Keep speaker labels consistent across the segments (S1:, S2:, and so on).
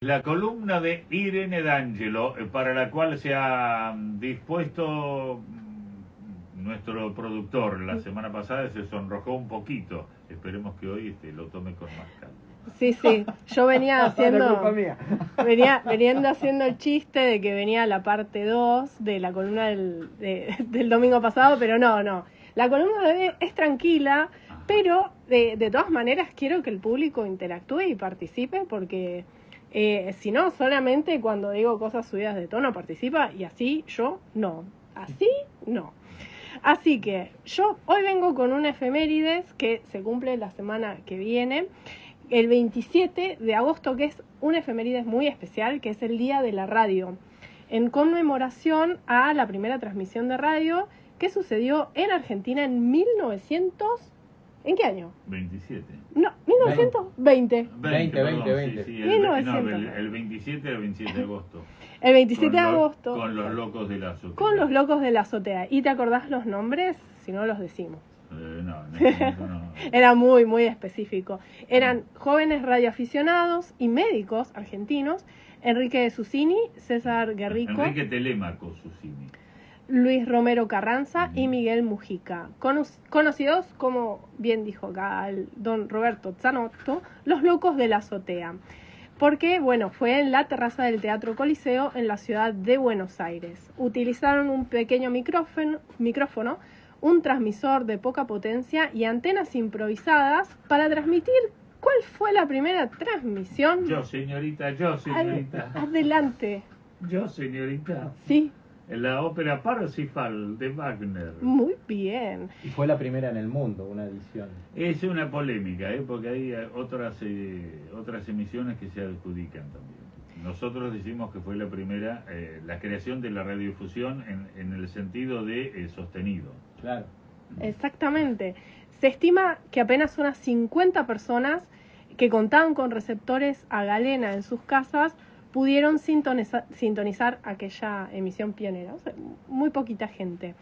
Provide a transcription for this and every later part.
S1: La columna de Irene D'Angelo, para la cual se ha dispuesto nuestro productor la semana pasada, se sonrojó un poquito. Esperemos que hoy lo tome con más calma.
S2: Sí, yo venía haciendo veniendo haciendo el chiste de que venía la parte 2 de la columna del domingo pasado, pero no. La columna de hoy es tranquila, pero de todas maneras quiero que el público interactúe y participe, porque si no, solamente cuando digo cosas subidas de tono participa, y así yo no. Así no. Así que yo hoy vengo con una efemérides que se cumple la semana que viene, el 27 de agosto, que es una efemérides muy especial, que es el Día de la Radio, en conmemoración a la primera transmisión de radio que sucedió en Argentina en 1900... ¿En qué año?
S1: 27.
S2: No, 1920.
S1: 20. Sí, el 27 al 27 de agosto.
S2: El 27 de agosto.
S1: Con los locos de la azotea.
S2: Con los locos de la azotea. ¿Y te acordás los nombres? Si no, los decimos.
S1: No.
S2: Era muy, muy específico. Eran jóvenes radioaficionados y médicos argentinos: Enrique Susini, César Guerrico,
S1: Enrique Telémaco Susini,
S2: Luis Romero Carranza y Miguel Mujica, conocidos como, bien dijo acá el don Roberto Zanotto, los locos de la azotea, porque fue en la terraza del Teatro Coliseo en la ciudad de Buenos Aires. Utilizaron un pequeño micrófono, un transmisor de poca potencia y antenas improvisadas para transmitir. ¿Cuál fue la primera transmisión?
S1: Yo, señorita.
S2: Adelante.
S1: Yo, señorita.
S2: Sí.
S1: La ópera Parsifal de Wagner.
S2: Muy bien.
S3: Y fue la primera en el mundo, una edición.
S1: Es una polémica, porque hay otras emisiones que se adjudican también. Nosotros decimos que fue la primera, la creación de la radiodifusión en el sentido de sostenido.
S3: Claro.
S2: Exactamente. Se estima que apenas unas 50 personas que contaban con receptores a galena en sus casas pudieron sintonizar aquella emisión pionera. O sea, muy poquita gente.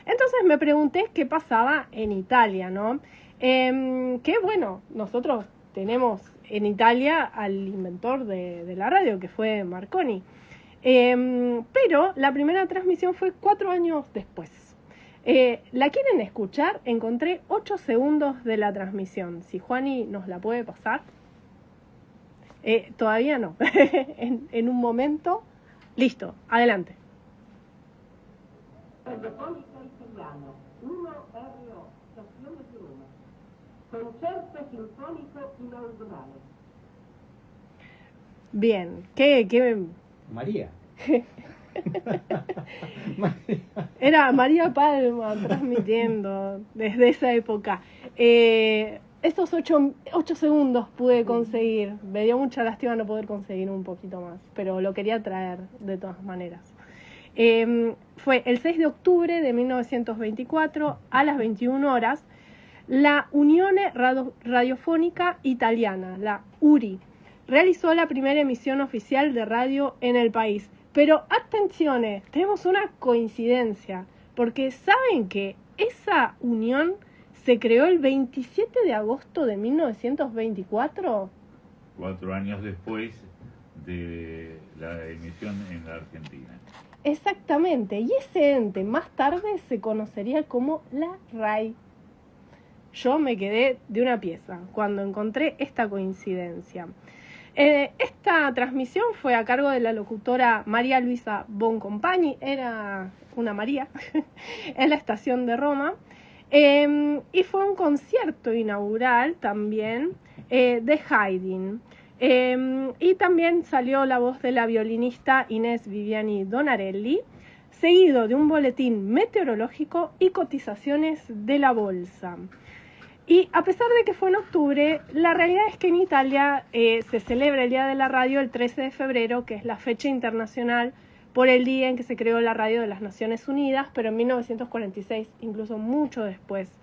S2: Entonces me pregunté qué pasaba en Italia, ¿no? Nosotros tenemos en Italia al inventor de la radio, que fue Marconi. Pero la primera transmisión fue 4 años después. ¿La quieren escuchar? Encontré 8 segundos de la transmisión. Si Juani nos la puede pasar. Todavía no. en un momento. Listo, adelante.
S4: Radiofonica Italiano, 1RO, stazione di Roma. Concerto sinfonico inaugurale.
S2: Bien, ¿qué?
S3: María.
S2: Era María Palma transmitiendo desde esa época. Estos 8 segundos pude conseguir. Me dio mucha lástima no poder conseguir un poquito más, pero lo quería traer de todas maneras. Fue el 6 de octubre de 1924 a las 21 horas. La Unione Radiofónica Italiana, la URI, realizó la primera emisión oficial de radio en el país. Pero atención, tenemos una coincidencia, porque ¿saben que esa unión se creó el 27 de agosto de 1924?
S1: 4 años después de la emisión en la Argentina.
S2: Exactamente, y ese ente más tarde se conocería como la RAI. Yo me quedé de una pieza cuando encontré esta coincidencia. Esta transmisión fue a cargo de la locutora María Luisa Boncompagni, era una María, en la estación de Roma, y fue un concierto inaugural también de Haydn. Y también salió la voz de la violinista Inés Viviani Donarelli, seguido de un boletín meteorológico y cotizaciones de la bolsa. Y a pesar de que fue en octubre, la realidad es que en Italia se celebra el Día de la Radio el 13 de febrero, que es la fecha internacional por el día en que se creó la radio de las Naciones Unidas, pero en 1946, incluso mucho después.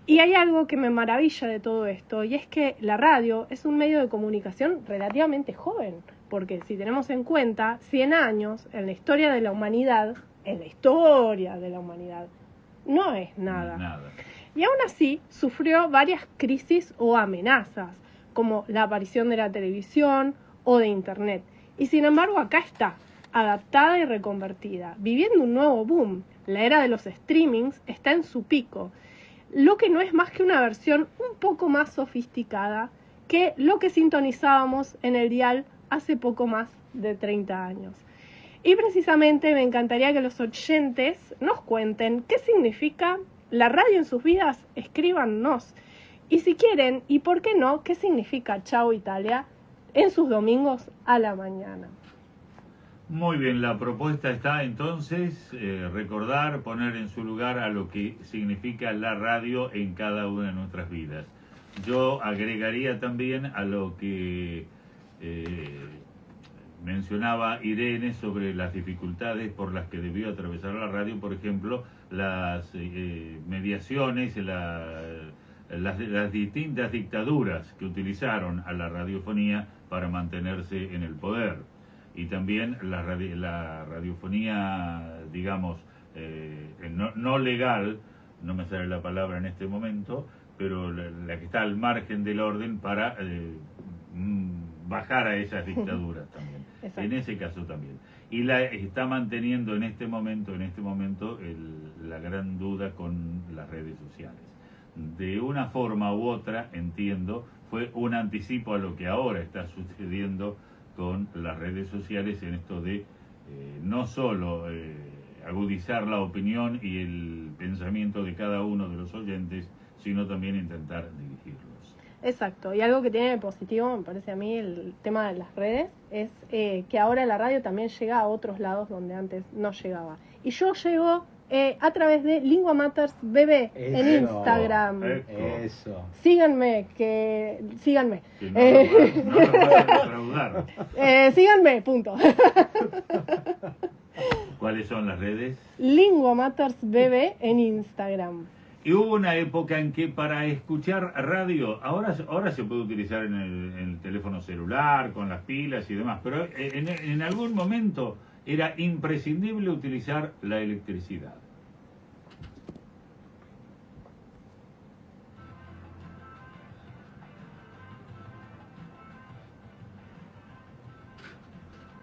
S2: Y hay algo que me maravilla de todo esto, y es que la radio es un medio de comunicación relativamente joven, porque si tenemos en cuenta 100 años en la historia de la humanidad, no es nada. Y aún así sufrió varias crisis o amenazas, como la aparición de la televisión o de internet. Y sin embargo acá está, adaptada y reconvertida, viviendo un nuevo boom. La era de los streamings está en su pico, lo que no es más que una versión un poco más sofisticada que lo que sintonizábamos en el dial hace poco más de 30 años. Y precisamente me encantaría que los oyentes nos cuenten qué significa la radio en sus vidas, escríbanos. Y si quieren, y por qué no, qué significa Chao Italia en sus domingos a la mañana.
S1: Muy bien, la propuesta está entonces recordar, poner en su lugar a lo que significa la radio en cada una de nuestras vidas. Yo agregaría también a lo que mencionaba Irene sobre las dificultades por las que debió atravesar la radio, por ejemplo, las mediaciones, las distintas dictaduras que utilizaron a la radiofonía para mantenerse en el poder. Y también la radiofonía, digamos, no legal, no me sale la palabra en este momento, pero la que está al margen del orden para bajar a esas dictaduras también.
S2: Exacto.
S1: En ese caso también. Y la está manteniendo en este momento la gran duda con las redes sociales. De una forma u otra, entiendo, fue un anticipo a lo que ahora está sucediendo con las redes sociales en esto de no solo agudizar la opinión y el pensamiento de cada uno de los oyentes, sino también intentar dirigirlos.
S2: Exacto, y algo que tiene de positivo, me parece a mí, el tema de las redes, es que ahora la radio también llega a otros lados donde antes no llegaba. Y yo llego a través de Lingua Matters BB en Instagram.
S3: Eso.
S2: Síganme.
S1: Que no lo van a defraudar.
S2: Síganme, punto.
S1: ¿Cuáles son las redes?
S2: Lingua Matters BB en Instagram.
S1: Y hubo una época en que para escuchar radio, ahora se puede utilizar en el teléfono celular, con las pilas y demás, pero en algún momento era imprescindible utilizar la electricidad.